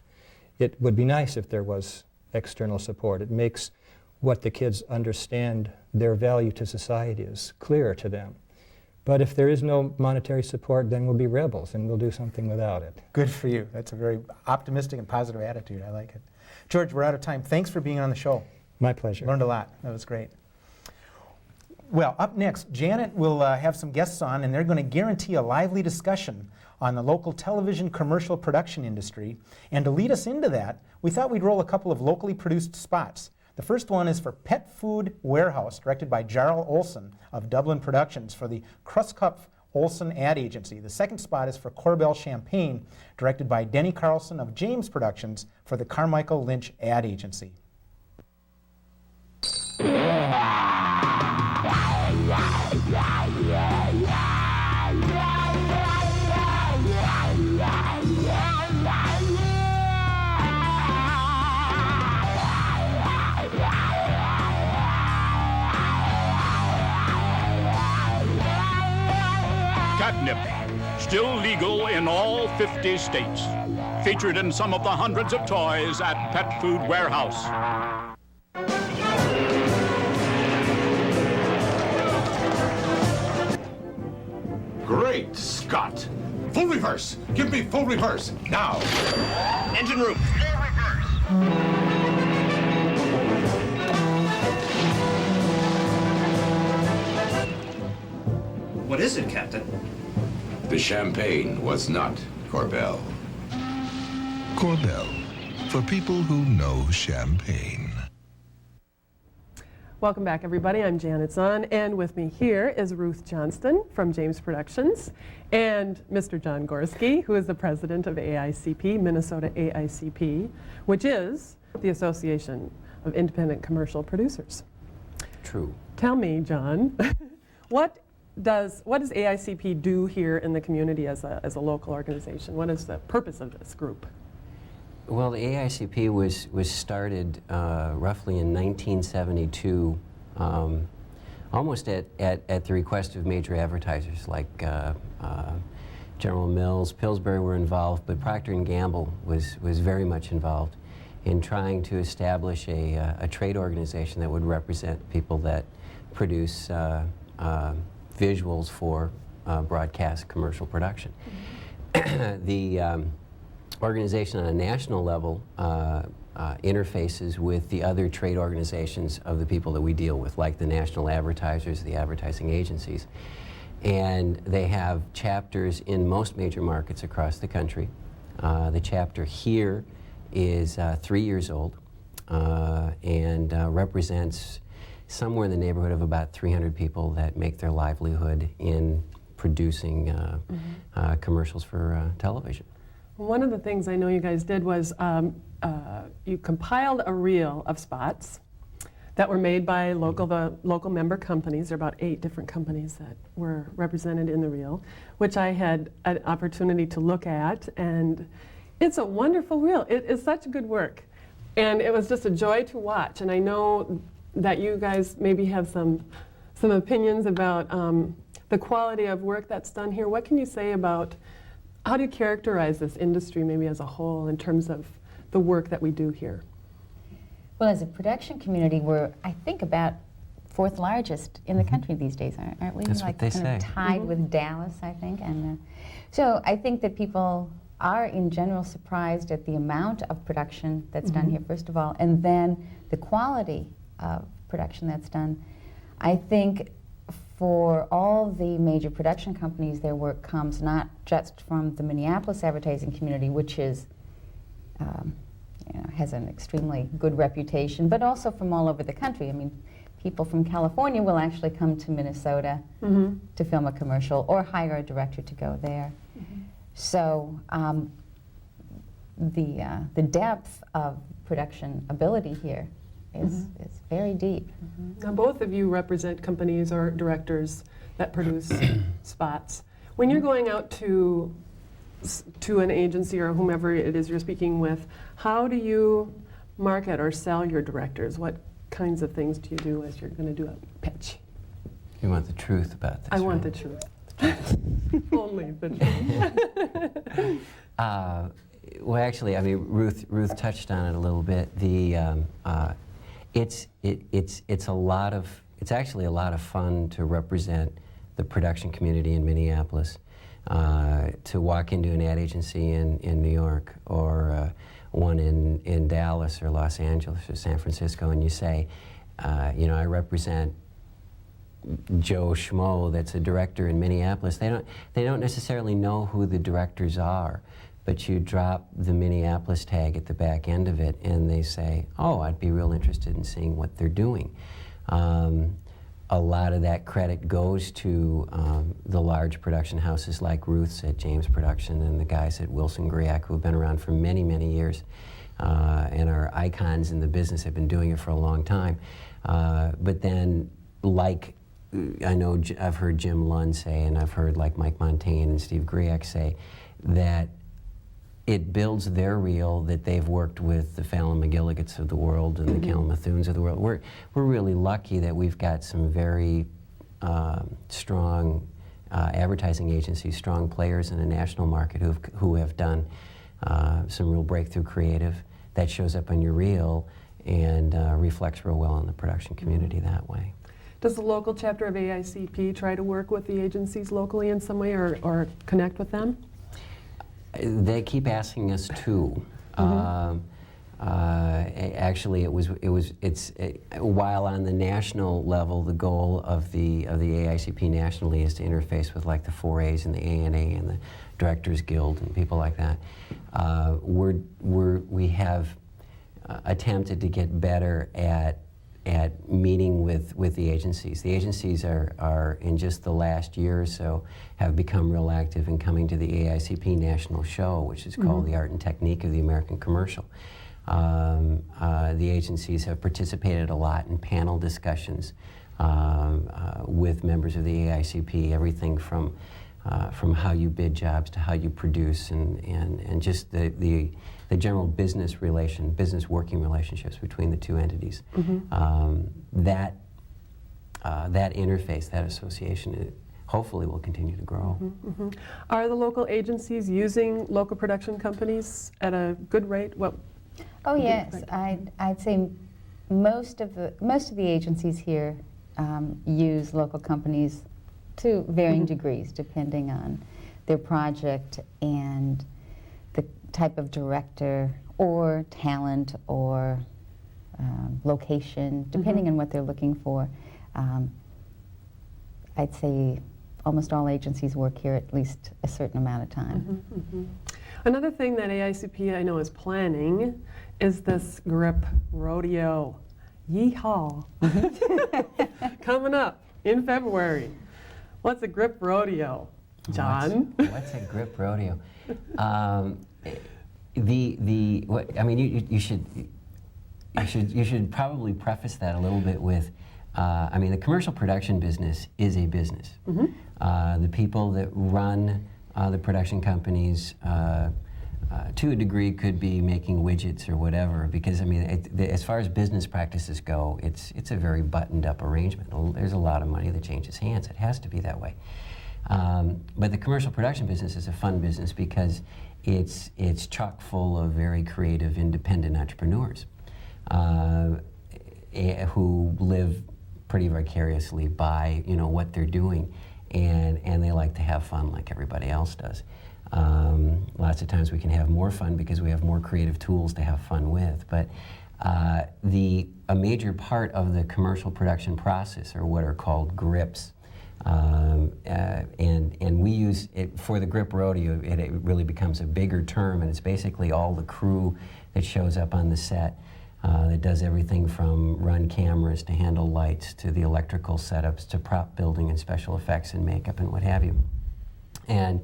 It would be nice if there was external support. It makes what the kids understand their value to society is clearer to them. But if there is no monetary support, then we'll be rebels and we'll do something without it. Good for you. That's a very optimistic and positive attitude. I like it. George, we're out of time. Thanks for being on the show. My pleasure. Learned a lot. That was great. Well, up next, Janet will have some guests on, and they're going to guarantee a lively discussion on the local television commercial production industry. And to lead us into that, we thought we'd roll a couple of locally produced spots. The first one is for Pet Food Warehouse, directed by Jarl Olson of Dublin Productions for the Kruskup Olson Ad Agency. The second spot is for Corbel Champagne, directed by Denny Carlson of James Productions for the Carmichael Lynch Ad Agency. Catnip, still legal in all 50 states. Featured in some of the hundreds of toys at Pet Food Warehouse. Great Scott! Full reverse! Give me full reverse, now! Engine room. Full reverse. What is it, Captain? The champagne was not Corbel. Corbel, for people who know champagne. Welcome back, everybody. I'm Janet Zahn, and with me here is Ruth Johnston from James Productions, and Mr. John Gorski, who is the president of AICP, Minnesota AICP, which is the Association of Independent Commercial Producers. True. Tell me, John, what does AICP do here in the community as a local organization? What is the purpose of this group? Well, the AICP was started roughly in 1972, almost at the request of major advertisers like General Mills, Pillsbury were involved, but Procter & Gamble was very much involved in trying to establish a trade organization that would represent people that produce visuals for broadcast commercial production. The organization on a national level interfaces with the other trade organizations of the people that we deal with, like the national advertisers, the advertising agencies. And they have chapters in most major markets across the country. The chapter here is 3 years old and represents somewhere in the neighborhood of about 300 people that make their livelihood in producing commercials for television. One of the things I know you guys did was you compiled a reel of spots that were made by the local member companies. There are about 8 different companies that were represented in the reel, which I had an opportunity to look at, and it's a wonderful reel. It is such good work, and it was just a joy to watch. And I know that you guys maybe have some opinions about the quality of work that's done here. What can you say about how do you characterize this industry maybe as a whole in terms of the work that we do here? Well, as a production community, we're, I think, about 4th largest in the country these days, aren't we? That's like what they kind say. Of tied with Dallas, I think. And so I think that people are, in general, surprised at the amount of production that's done here, first of all, and then the quality of production that's done. I think for all the major production companies, their work comes not just from the Minneapolis advertising community, which is, has an extremely good reputation, but also from all over the country. I mean, people from California will actually come to Minnesota to film a commercial or hire a director to go there. So the depth of production ability here is very deep. Now, both of you represent companies or directors that produce spots. When you're going out to an agency or whomever it is you're speaking with, how do you market or sell your directors? What kinds of things do you do as you're going to do a pitch? You want the truth about this, I right? want the truth. Only the truth. Well, actually, I mean, Ruth touched on it a little bit. It's actually a lot of fun to represent the production community in Minneapolis. To walk into an ad agency in New York or one in Dallas or Los Angeles or San Francisco, and you say, you know, I represent Joe Schmo that's a director in Minneapolis. They don't necessarily know who the directors are, but you drop the Minneapolis tag at the back end of it, and they say, oh, I'd be real interested in seeing what they're doing. A lot of that credit goes to the large production houses like Ruth's at James Production and the guys at Wilson Griak, who have been around for many, many years and are icons in the business, have been doing it for a long time. But then, like, I know I've heard Jim Lund say, and I've heard like Mike Montaigne and Steve Griak say, that it builds their reel that they've worked with the Fallon McGilligans of the world and the Kalamazoo's of the world. We're really lucky that we've got some very strong advertising agencies, strong players in the national market who have done some real breakthrough creative that shows up on your reel and reflects real well on the production community that way. Does the local chapter of AICP try to work with the agencies locally in some way or connect with them? They keep asking us to. Actually, while on the national level, the goal of the AICP nationally is to interface with like the 4As and the ANA and the Directors Guild and people like that. We have attempted to get better at meeting with the agencies. The agencies are in just the last year or so have become real active in coming to the AICP national show, which is called The Art and Technique of the American Commercial. The agencies have participated a lot in panel discussions with members of the AICP, everything from how you bid jobs to how you produce and just the general business working relationships between the two entities. That interface, that association, hopefully will continue to grow. Are the local agencies using local production companies at a good rate? Oh yes, I'd say most of the agencies here use local companies to varying degrees, depending on their project and the type of director or talent or location, depending on what they're looking for. I'd say almost all agencies work here at least a certain amount of time. Another thing that AICP I know is planning is this grip rodeo. Yeehaw! Coming up in February. What's a grip rodeo? John? What's a grip rodeo? You should probably preface that a little bit with, the commercial production business is a business. The people that run the production companies, to a degree, could be making widgets or whatever, because as far as business practices go, it's a very buttoned-up arrangement. There's a lot of money that changes hands. It has to be that way. But the commercial production business is a fun business because it's chock full of very creative, independent entrepreneurs who live pretty vicariously by what they're doing, and they like to have fun like everybody else does. Lots of times we can have more fun because we have more creative tools to have fun with. But a major part of the commercial production process are what are called grips. And we use it for the grip rodeo. It really becomes a bigger term, and it's basically all the crew that shows up on the set that does everything from run cameras to handle lights to the electrical setups to prop building and special effects and makeup and what have you. And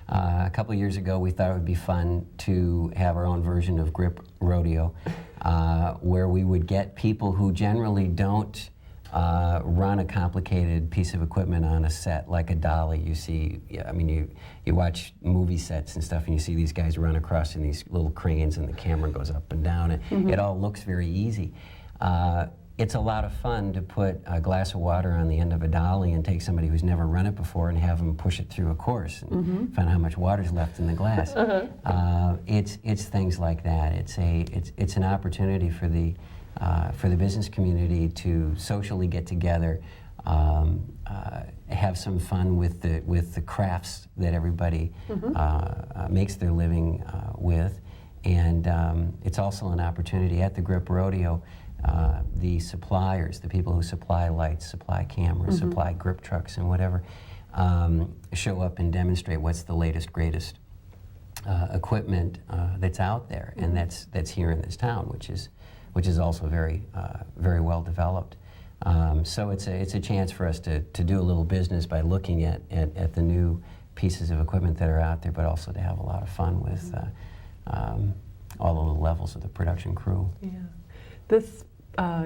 a couple of years ago, we thought it would be fun to have our own version of grip rodeo, where we would get people who generally don't run a complicated piece of equipment on a set like a dolly. You see, you watch movie sets and stuff, and you see these guys run across in these little cranes, and the camera goes up and down, and it all looks very easy. It's a lot of fun to put a glass of water on the end of a dolly and take somebody who's never run it before and have them push it through a course and find out how much water's left in the glass. It's things like that. It's an opportunity for the business community to socially get together, have some fun with the crafts that everybody makes their living with, and it's also an opportunity at the Grip Rodeo. The suppliers, the people who supply lights, supply cameras, supply grip trucks and whatever, show up and demonstrate what's the latest, greatest equipment that's out there, and that's here in this town, which is also very well developed. So it's a chance for us to do a little business by looking at the new pieces of equipment that are out there, but also to have a lot of fun with all of the levels of the production crew. Yeah. This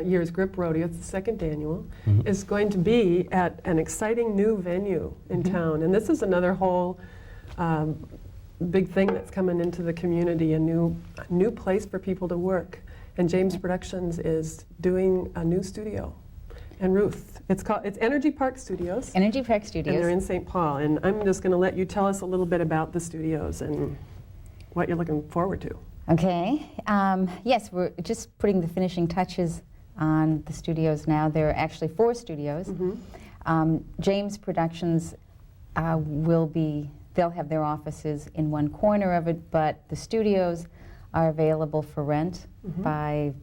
year's Grip Rodeo, it's the second annual, is going to be at an exciting new venue in town. And this is another whole big thing that's coming into the community, a new place for people to work. And James Productions is doing a new studio. And Ruth, it's Energy Park Studios. Energy Park Studios. And they're in St. Paul. And I'm just going to let you tell us a little bit about the studios and what you're looking forward to. Okay. Yes, we're just putting the finishing touches on the studios now. There are actually 4 studios. James Productions they'll have their offices in one corner of it, but the studios are available for rent by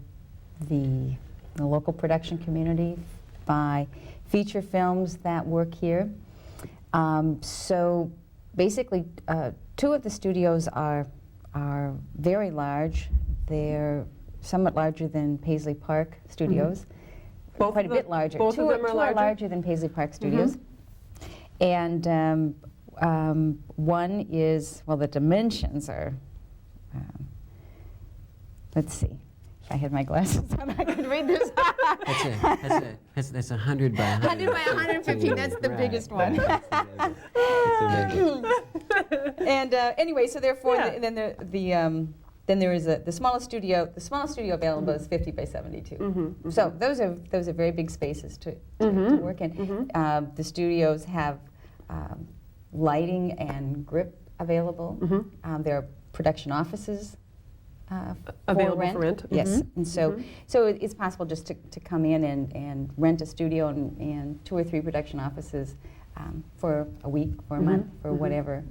the local production community, by feature films that work here. So basically, 2 of the studios are very large. They're somewhat larger than Paisley Park Studios. Quite a bit larger. Both of them are two larger? are larger than Paisley Park Studios. And one is, well, the dimensions are, let's see. If I had my glasses on, I could read this. That's 100 by 100. 100 by 115, that's the biggest one. And anyway, so therefore, then there is the smallest studio. The smallest studio available is 50 by 72. So those are very big spaces to work in. The studios have lighting and grip available. There are production offices available for rent. Yes, and so it's possible just to come in and rent a studio and 2 or 3 production offices for a week, for a month, for whatever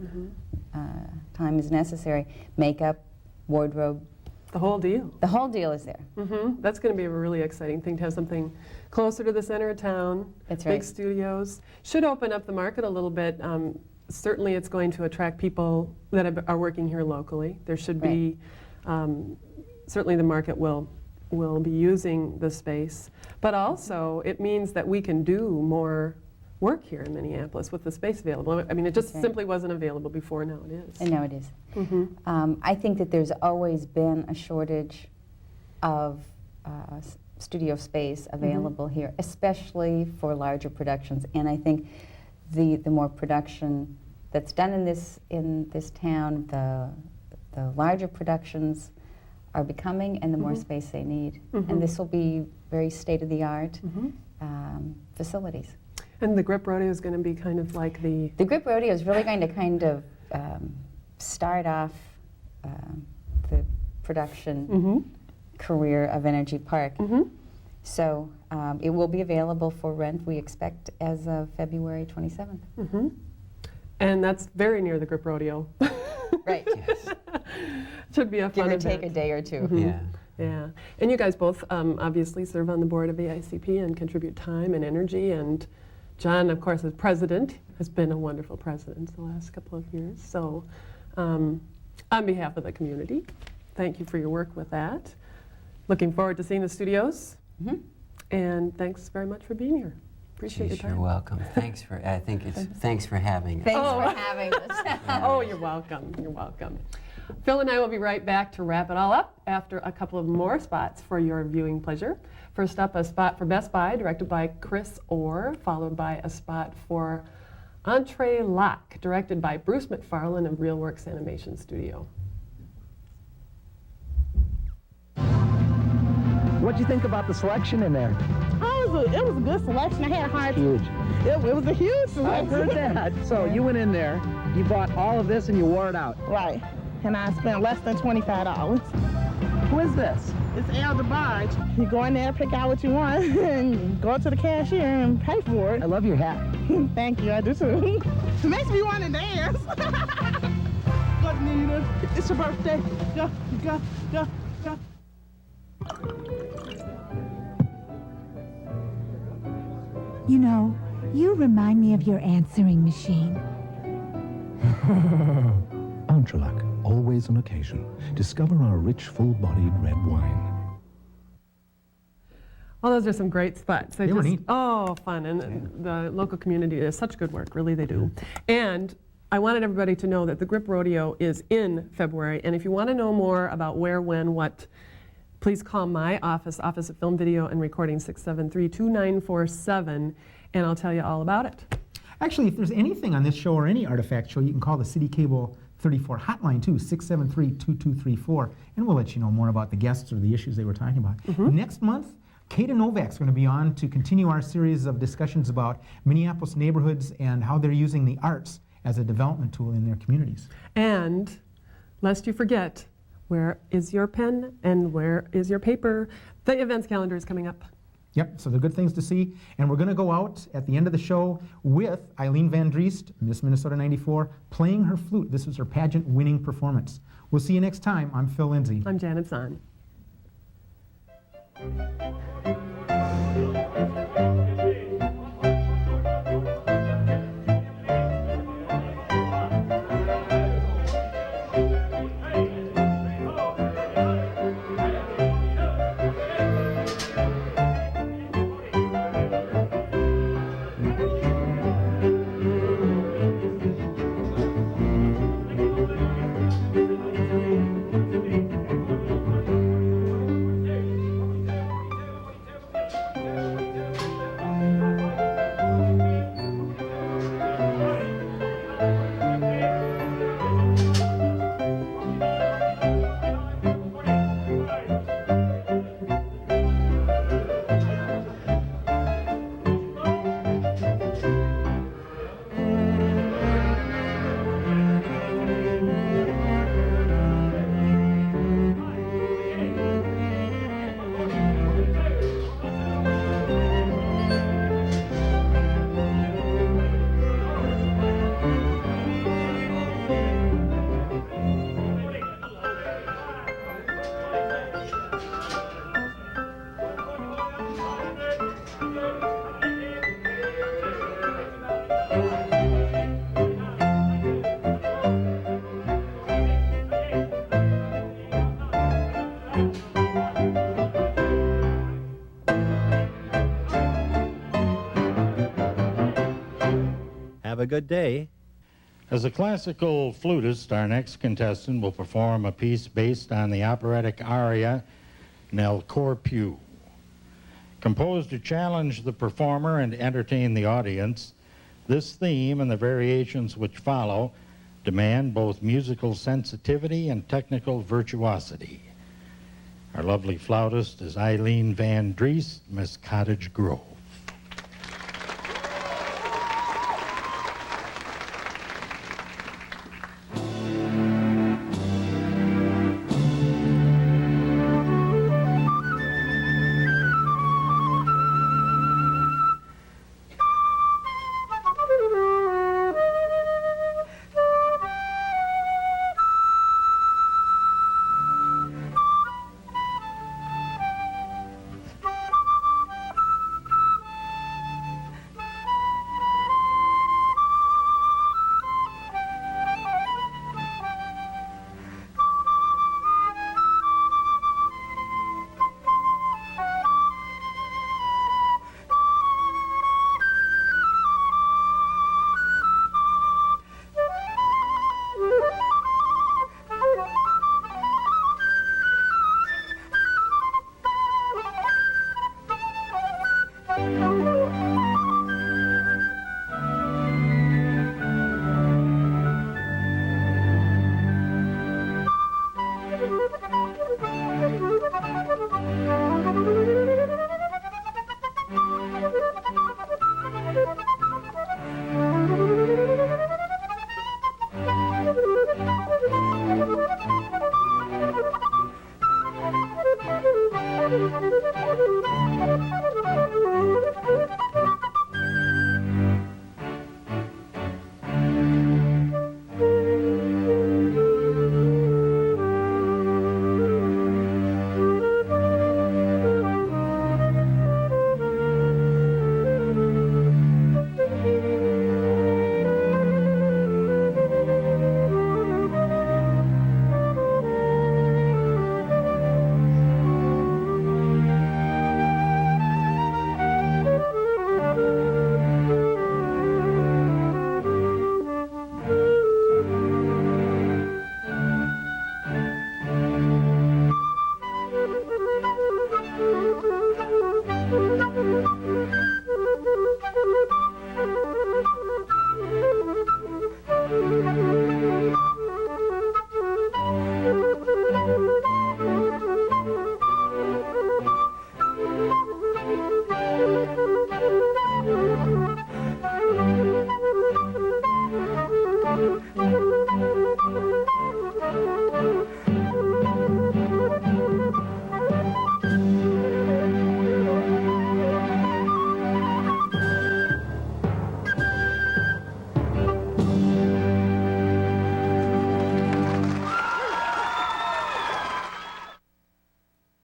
time is necessary. Makeup, wardrobe. The whole deal. The whole deal is there. That's going to be a really exciting thing to have something closer to the center of town. That's Big right. studios. Should open up the market a little bit. Certainly it's going to attract people that are working here locally. There should be, certainly the market will be using the space. But also it means that we can do more work here in Minneapolis with the space available. I mean, it just simply wasn't available before. Now it is. And now it is. I think that there's always been a shortage of studio space available here, especially for larger productions. And I think the more production that's done in this town, the larger productions are becoming, and the more space they need. And this will be very state-of-the-art facilities. And the Grip Rodeo is going to be kind of like the... The Grip Rodeo is really going to kind of start off the production career of Energy Park. So it will be available for rent, we expect, as of February 27th. And that's very near the Grip Rodeo. Right. Yes. Should be a fun Give or event. take a day or 2. Yeah. Yeah. And you guys both obviously serve on the board of the ICP and contribute time and energy. And John, of course, as president, has been a wonderful president the last couple of years. So on behalf of the community, thank you for your work with that. Looking forward to seeing the studios. And thanks very much for being here. Appreciate your time. You're welcome. Thanks for, I think it's, thanks for having us. Thanks for having us. Oh, you're welcome. You're welcome. Phil and I will be right back to wrap it all up after a couple of more spots for your viewing pleasure. First up, a spot for Best Buy, directed by Chris Orr, followed by a spot for Entre-Lacs, directed by Bruce McFarlane of RealWorks Animation Studio. What'd you think about the selection in there? Oh, it was a good selection. I had a hard Huge. It was a huge selection. I've heard that. So you went in there, you bought all of this, and you wore it out. Right. And I spent less than $25. Who is this? It's El DeBarge. You go in there, pick out what you want, and go to the cashier and pay for it. I love your hat. Thank you, I do too. It makes me want to dance. Go, Nina. It's your birthday. Go, go, go, go. You know, you remind me of your answering machine. Entre-Lacs, always on occasion. Discover our rich, full-bodied red wine. Well, those are some great spots. They were neat. Oh, fun. And the local community does such good work. Really, they do. And I wanted everybody to know that the Grip Rodeo is in February. And if you want to know more about where, when, what, please call my office, Office of Film, Video, and Recording, 673-2947, and I'll tell you all about it. Actually, if there's anything on this show or any artifact show, you can call the City Cable 34 hotline too, 673-2234, and we'll let you know more about the guests or the issues they were talking about. Next month, Kata Novak's going to be on to continue our series of discussions about Minneapolis neighborhoods and how they're using the arts as a development tool in their communities. And lest you forget, where is your pen and where is your paper? The events calendar is coming up. Yep, so they're good things to see. And we're going to go out at the end of the show with Eileen Van Driest, Miss Minnesota 94, playing her flute. This was her pageant winning performance. We'll see you next time. I'm Phil Lindsay. I'm Janet Zahn. Have a good day. As a classical flutist, our next contestant will perform a piece based on the operatic aria Nel Cor Più. Composed to challenge the performer and entertain the audience, this theme and the variations which follow demand both musical sensitivity and technical virtuosity. Our lovely flautist is Eileen Van Driest, Miss Cottage Grove.